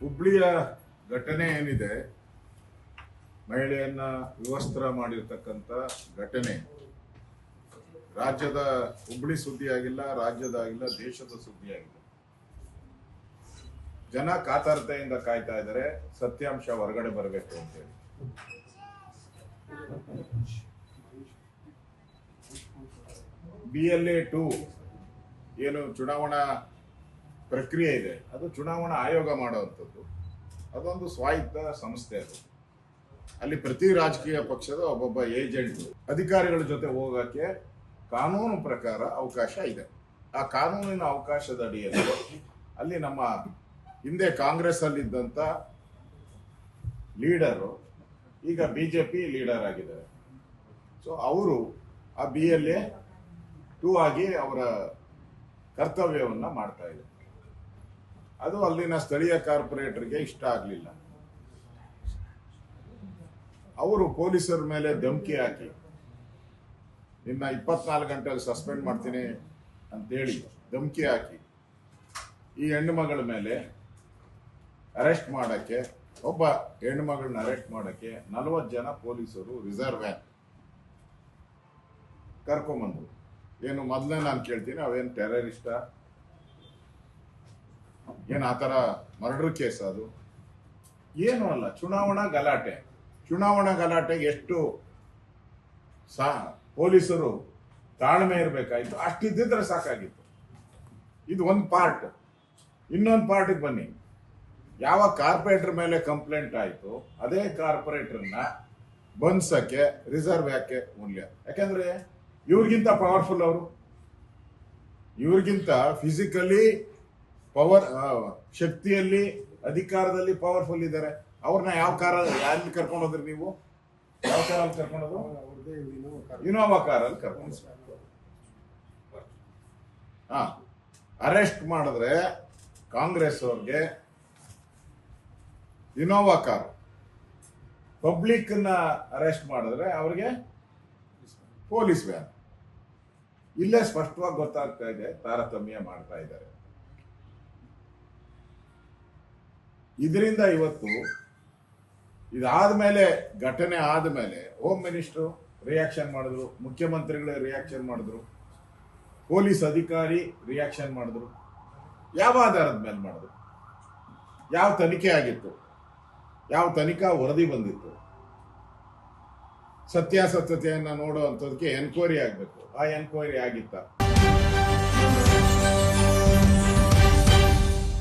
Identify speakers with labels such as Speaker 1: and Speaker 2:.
Speaker 1: ಹುಬ್ಳಿಯ ಘಟನೆ ಏನಿದೆ, ಮಹಿಳೆಯನ್ನ ವಿವಸ್ತ್ರ ಮಾಡಿರ್ತಕ್ಕಂಥ ಘಟನೆ ರಾಜ್ಯದ ಹುಬ್ಳಿ ಸುದ್ದಿ ಆಗಿಲ್ಲ, ರಾಜ್ಯದಾಗಿಲ್ಲ, ದೇಶದ ಸುದ್ದಿ ಆಗಿಲ್ಲ. ಜನ ಕಾತರತೆಯಿಂದ ಕಾಯ್ತಾ ಇದ್ದಾರೆ ಸತ್ಯಾಂಶ ಹೊರಗಡೆ ಬರಬೇಕು ಅಂತೇಳಿ. BLA-2 ಏನು ಚುನಾವಣಾ ಪ್ರಕ್ರಿಯೆ ಇದೆ, ಅದು ಚುನಾವಣಾ ಆಯೋಗ ಮಾಡುವಂಥದ್ದು. ಅದೊಂದು ಸ್ವಾಯತ್ತ ಸಂಸ್ಥೆ. ಅದು ಅಲ್ಲಿ ಪ್ರತಿ ರಾಜಕೀಯ ಪಕ್ಷದ ಒಬ್ಬೊಬ್ಬ ಏಜೆಂಟ್ ಅಧಿಕಾರಿಗಳ ಜೊತೆ ಹೋಗಕ್ಕೆ ಕಾನೂನು ಪ್ರಕಾರ ಅವಕಾಶ ಇದೆ. ಆ ಕಾನೂನಿನ ಅವಕಾಶದ ಅಡಿಯಲ್ಲಿ ಅಲ್ಲಿ ನಮ್ಮ ಹಿಂದೆ ಕಾಂಗ್ರೆಸ್ ಅಲ್ಲಿದ್ದಂಥ ಲೀಡರು ಈಗ BJP ಲೀಡರ್ ಆಗಿದ್ದಾರೆ. ಸೊ ಅವರು ಆ BLA-2 ಆಗಿ ಅವರ ಕರ್ತವ್ಯವನ್ನ ಮಾಡ್ತಾ ಇದೆ. ಅದು ಅಲ್ಲಿನ ಸ್ಥಳೀಯ ಕಾರ್ಪೊರೇಟರ್ಗೆ ಇಷ್ಟ ಆಗಲಿಲ್ಲ. ಅವರು ಪೊಲೀಸರ ಮೇಲೆ ಧಮಕಿ ಹಾಕಿ ನಿನ್ನ 24 ಗಂಟೆಯಲ್ಲಿ ಸಸ್ಪೆಂಡ್ ಮಾಡ್ತೀನಿ ಅಂತೇಳಿ ಧಮಕಿ ಹಾಕಿ ಈ ಹೆಣ್ಣು ಮಗಳ ಮೇಲೆ ಅರೆಸ್ಟ್ ಮಾಡಕ್ಕೆ, ಒಬ್ಬ ಹೆಣ್ಣು ಮಗಳನ್ನ ಅರೆಸ್ಟ್ ಮಾಡಕ್ಕೆ 40 ಜನ ಪೊಲೀಸರು ರಿಸರ್ವ್ ವ್ಯಾನ್ ಕರ್ಕೊಂಬಂದ್ರು. ಏನು ಮೊದಲೇ ನಾನು ಕೇಳ್ತೀನಿ, ಅವೇನು ಟೆರರಿಸ್ಟ, ಏನು ಆ ಥರ ಮರ್ಡರ್ ಕೇಸ್? ಅದು ಏನು ಅಲ್ಲ, ಚುನಾವಣಾ ಗಲಾಟೆ. ಚುನಾವಣಾ ಗಲಾಟೆಗೆ ಎಷ್ಟು ಪೊಲೀಸರು ತಾಳ್ಮೆ ಇರಬೇಕಾಯ್ತು, ಅಷ್ಟಿದ್ದಿದ್ರೆ ಸಾಕಾಗಿತ್ತು. ಇದು ಒಂದು ಪಾರ್ಟ್. ಇನ್ನೊಂದು ಪಾರ್ಟಿಗೆ ಬನ್ನಿ. ಯಾವ ಕಾರ್ಪೊರೇಟರ್ ಮೇಲೆ ಕಂಪ್ಲೇಂಟ್ ಆಯಿತು, ಅದೇ ಕಾರ್ಪೊರೇಟರ್ನ ಬಂಧಿಸಕ್ಕೆ ರಿಸರ್ವ್ ಯಾಕೆ ಮೂಲ್ಯ? ಯಾಕಂದ್ರೆ ಇವ್ರಿಗಿಂತ ಪವರ್ಫುಲ್ ಅವರು, ಇವ್ರಿಗಿಂತ ಫಿಸಿಕಲಿ ಪವರ್, ಶಕ್ತಿಯಲ್ಲಿ, ಅಧಿಕಾರದಲ್ಲಿ ಪವರ್ಫುಲ್ ಇದ್ದಾರೆ. ಅವ್ರನ್ನ ಯಾವ ಯಾರಲ್ಲಿ ಕರ್ಕೊಂಡು ಹೋದ್ರಿ ನೀವು? ಯಾವ ಕಾರಲ್ಲಿ ಕರ್ಕೊಂಡೋದು? ಇನೋವಾ ಕಾರಲ್ಲಿ ಕರ್ಕೊಂಡು. ಅರೆಸ್ಟ್ ಮಾಡಿದ್ರೆ ಕಾಂಗ್ರೆಸ್ ಅವ್ರಿಗೆ ಇನೋವಾ ಕಾರ್, ಪಬ್ಲಿಕ್ ನ ಅರೆಸ್ಟ್ ಮಾಡಿದ್ರೆ ಅವ್ರಿಗೆ ಪೊಲೀಸ್ ವ್ಯಾನ್. ಇಲ್ಲೇ ಸ್ಪಷ್ಟವಾಗಿ ಗೊತ್ತಾಗ್ತಾ ಇದೆ ತಾರತಮ್ಯ ಮಾಡ್ತಾ ಇದ್ದಾರೆ. ಇದರಿಂದ ಇವತ್ತು ಇದಾದ್ಮೇಲೆ, ಘಟನೆ ಆದ್ಮೇಲೆ ಹೋಮ್ ಮಿನಿಸ್ಟ್ರು ರಿಯಾಕ್ಷನ್ ಮಾಡಿದ್ರು, ಮುಖ್ಯಮಂತ್ರಿಗಳು ರಿಯಾಕ್ಷನ್ ಮಾಡಿದ್ರು, ಪೊಲೀಸ್ ಅಧಿಕಾರಿ ರಿಯಾಕ್ಷನ್ ಮಾಡಿದ್ರು. ಯಾವ ಆಧಾರದ ಮೇಲೆ ಮಾಡಿದ್ರು? ಯಾವ ತನಿಖೆ ಆಗಿತ್ತು? ಯಾವ ತನಿಖಾ ವರದಿ ಬಂದಿತ್ತು? ಸತ್ಯಾಸತ್ಯತೆಯನ್ನ ನೋಡುವಂಥದಕ್ಕೆ ಎನ್ಕ್ವೈರಿ ಆಗಬೇಕು. ಆ ಎನ್ಕ್ವೈರಿ ಆಗಿತ್ತ?